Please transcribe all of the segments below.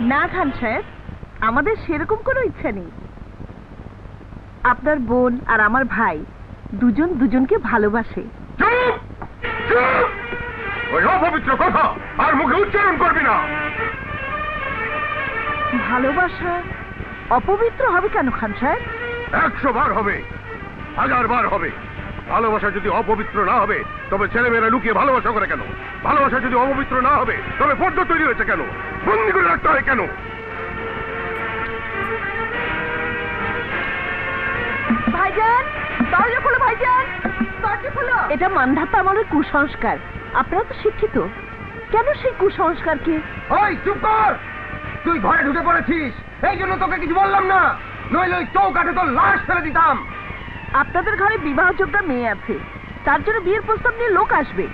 না খান সাহেব, আমাদের সেরকম কোনো ইচ্ছা নেই। আপনার বোন আর আমার ভাই দুজন দুজনকে ভালোবাসে। ওই অপবিত্র কথা আর মুখে উচ্চারণ করবি না। ভালোবাসা অপবিত্র হবে কেন খান সাহেব? 100 বার হবে, 1000 বার হবে। ভালোবাসা যদি অপবিত্র না হবে তবে ছেলেমেয়েরা লুকিয়ে ভালোবাসা করে কেন? ভালোবাসা যদি অপবিত্র না হবে তবে পর্দা তৈরি হয়েছে কেন? বন্দি করে রাখতে হয় কেন? ভাইজান, দরজা খোলো ভাইজান, দরজা খোলো। এটা মানধাতা আমাদের কুসংস্কার। আপনারা তো শিক্ষিত, কেন সেই কুসংস্কারকে? ওই চুপ কর! তুই ঘরে ঢুকে পড়েছিস, এই জন্য তোকে কিছু বললাম না, নইলে ওই চৌকাঠে তোর লাশ ফেলে দিতাম। আপনাদের ঘরে বিবাহযোগ্য মেয়ে আছে, তার জন্য বিয়ের প্রস্তাব নিয়ে লোক আসবে,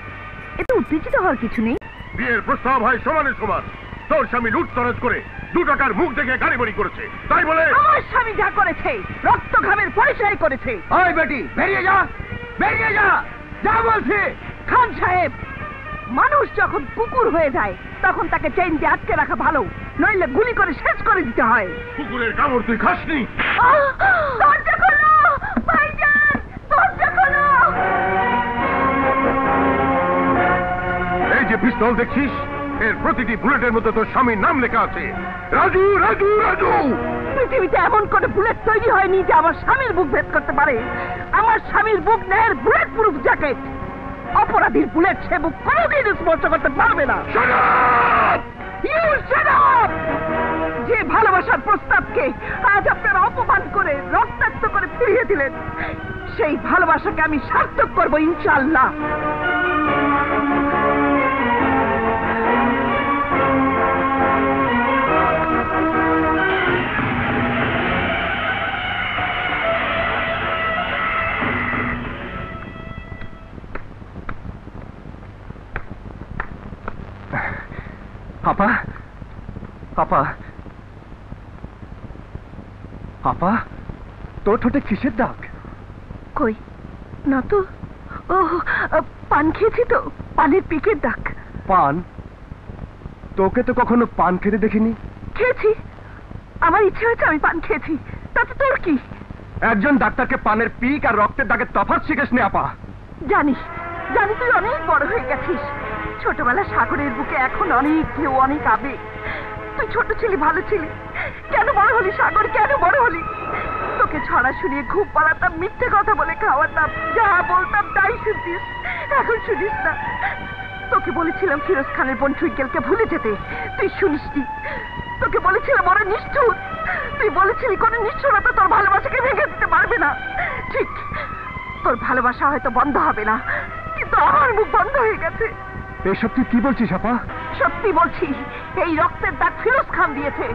এতে উত্তেজিত হওয়ার কিছু নেই। বিয়ের প্রস্তাব হয় সমানে সমান। তোর স্বামী লুটতরাজ করে 2 টাকার মুখ দেখে গাড়ি বাড়ি করেছে, তাই বলে আমার স্বামী যা করেছে রক্ত ঘামের পরিচয় করেছে। ওই বেটি, বেরিয়ে যা, বেরিয়ে যা, যা বলছি। খান সাহেব, মানুষ যখন কুকুর হয়ে যায় তখন তাকে চেইন দিয়ে আটকে রাখা ভালো, নইলে গুলি করে শেষ করে দিতে হয়। কুকুরের কামড় তুই খাসনি? দরজা খোলো ভাইজান, দরজা খোলো। এই যে পিস্তল দেখছিস, এর প্রতিটি বুলেটের মধ্যে তোর স্বামীর নাম লেখা আছে, রাজু রাজু রাজু। পৃথিবীতে এমন কোন বুলেট তৈরি হয়নি যে আমার স্বামীর বুক ভেদ করতে পারে। আমার স্বামীর বুক নেহের বুলেট প্রুফ জ্যাকেট। অপরাধীর বুলেট সে বুক কোনোদিন স্পর্শ করতে পারবে না। You shut up! যে ভালোবাসার প্রস্তাবকে আজ আপনারা অপমান করে রক্তাক্ত করে ফিরিয়ে দিলেন, সেই ভালোবাসাকে আমি সার্থক করবো ইনশাআল্লাহ। আপা, আপা, আপা, তোর ঠোঁটে কিসের দাগ? কই না তো। ও, পান খেয়েছি তো, পানের পিকের দাগ। পান? তোকে তো কখনো পান খেতে দেখিনি। খেয়েছি, আমার ইচ্ছে হয়েছে আমি পান খেয়েছি, তাতে তোর কি? একজন ডাক্তারকে পানের পিক আর রক্তের দাগের তফাৎ শিখেস নি আপা। জানিস, জানি তুই অনেক বড় হয়ে গেছিস। ছোটবেলা সাগরের বুকে এখন অনেক কেউ, অনেক আবেগ। তুই ছোট ছিলি, ভালো ছিলি, কেন বড় হলি সাগর, কেন বড় হলি? তোকে ছড়া শুনিয়ে ঘুম পাড়াতাম, মিথ্যে কথা বলে খাওয়াতাম, যা বলতাম তাই শুনতিস, এখন শুনিস না। তোকে বলেছিলাম ফিরোজ খানের বোন টুইঙ্কেলকে ভুলে যেতে, তুই শুনিসনি। তোকে বলেছিলাম ওরা নিষ্ঠুর, তুই বলেছিলি কোনো নিষ্ঠুরতা তোর ভালোবাসাকে ভেঙে দিতে পারবে না। ঠিক, তোর ভালোবাসা হয়তো বন্ধ হবে না, কিন্তু আমার মুখ বন্ধ হয়ে গেছে। এসব তুই কি বলছিস আপা? সত্যি বলছি, এই রক্তের দাগ ফিরোজ খান দিয়েছে।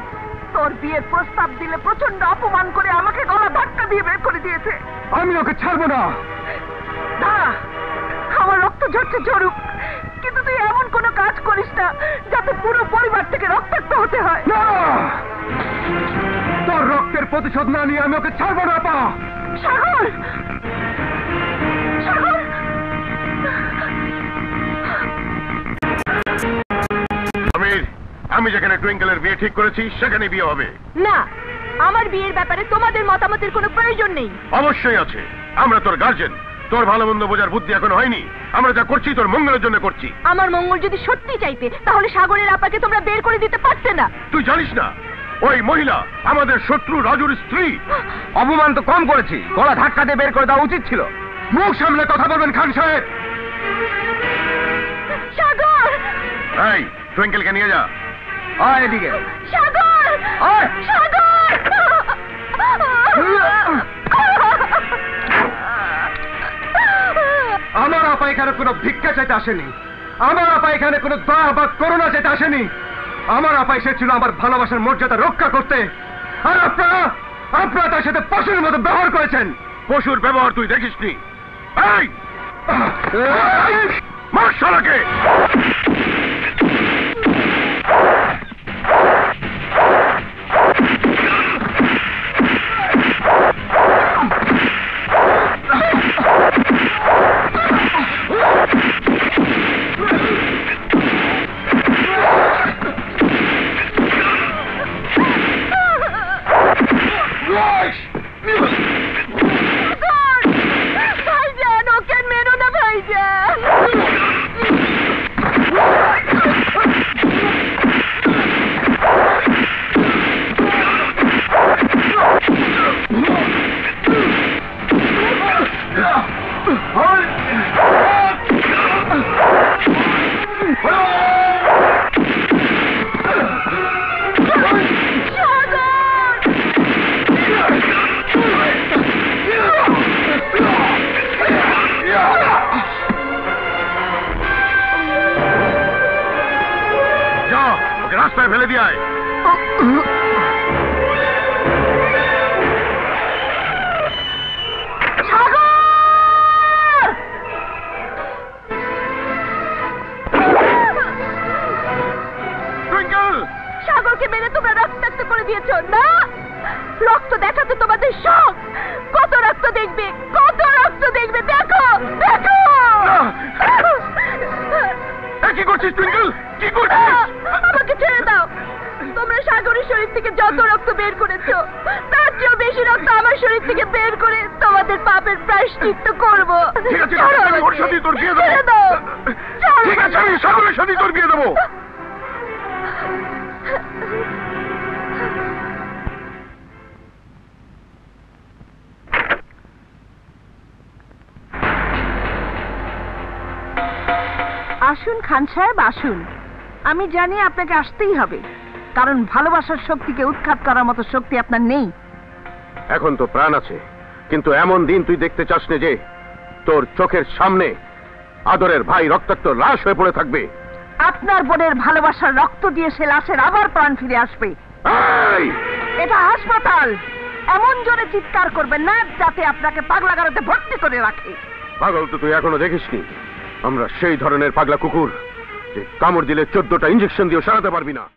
তোর বিয়ের প্রস্তাব দিলে প্রচন্ড অপমান করে আমাকে গলা ধাক্কা দিয়ে বের করে দিয়েছে। আমি ওকে ছাড়বো না। দাঁড়া, আমার রক্ত ঝরছে ঝরুক, কিন্তু তুই এমন কোনো কাজ করিস না যাতে পুরো পরিবার থেকে রক্তাক্ত হতে হয়। না, তোর রক্তের প্রতিশোধ না নিয়ে আমি ওকে ছাড়বো না আপা। সাগর, সাগর, আমি যেখানে টুইঙ্কেলের বিয়ে ঠিক করেছি সেখানে বিয়ে হবে। না, আমার বিয়ের ব্যাপারে তোমাদের মতামতের কোনো প্রয়োজন নেই। অবশ্যই আছে, আমরা তোর গার্জেন, তোর ভালো মন্দ বোঝার বুদ্ধি এখন হয়নি। আমরা যা করছি তোর মঙ্গলের জন্য করছি। আমার মঙ্গল যদি সত্যি চাইতে তাহলে সাগরের আপাকে তোমরা বের করে দিতে পারতে না। তুই জানিস না ওই মহিলা আমাদের শত্রু রাজুর স্ত্রী। অপমান তো কম করেছি, গলা ধাক্কা দিয়ে বের করে দেওয়া উচিত ছিল। মুখ সামলে কথা বলবেন খান সাহেব। সাগর, এই টুইঙ্কেলকে নিয়ে যা। আয় এদিকে। সাগর, আয়। সাগর। আমার আপা এখানে কোনো ভিক্ষা চাইতে আসেনি, আমার আপা এখানে কোনো দয়া বা করুণা চাইতে আসেনি। আমার আপা এসেছিল আমার ভালোবাসার মর্যাদা রক্ষা করতে, আর আপনারা তার সাথে পশুর মতো ব্যবহার করেছেন। পশুর ব্যবহার তুই দেখিসনি। এই মার শালাকে। আয় সাগর! টুইঙ্কেল সাগরকে মেরে তোমরা রক্তাক্ত করে দিয়েছো না? রক্ত দেখা তো তোমাদের শখ। কত রক্ত দেখবে, কত রক্ত দেখবে, দেখো দেখো। কি করছিস টুইঙ্কেল? কি করছিস? আমাকে ছেড়ে দাও। তোমরা সাগরের শরীর থেকে যত রক্ত বের করেছো তার চেয়েও বেশি রক্ত আমার শরীর থেকে বের করে তোমাদের পাপের প্রায়শ্চিত্ত করবো। ঠিক আছে, ছাড়ো আমি ওর আমাকে। সাথেই তোর বিয়ে ছেড়ে দেবো। দাও। ছাড়ো ঠিক আছে, আমাকে। আমি সাগরের সাথেই তোর বিয়ে দেবো। আসুন খান সাহেব, আসুন। আমি জানি আপনাকে আসতেই হবে, কারণ ভালোবাসার শক্তিকে উৎখাত করার মতো শক্তি আপনার নেই। এখন তো প্রাণ আছে, কিন্তু এমন দিন তুই দেখতে চাস না যে তোর চোখের সামনে আদরের ভাই রক্তাক্ত লাশ হয়ে পড়ে থাকবে। আপনার বোনের ভালোবাসার রক্ত দিয়ে সে লাশের আবার প্রাণ ফিরে আসবে। এই! এটা হাসপাতাল। এমন জোরে চিৎকার করবেন না যাতে আপনাকে পাগলাগারদে ভর্তি করে রাখে। পাগল তো তুই এখনো দেখিসনি। আমরা সেই ধরনের পাগলা কুকুর যে কামড় দিলে 14টা ইঞ্জেকশন দিয়েও সারাতে পারবি না।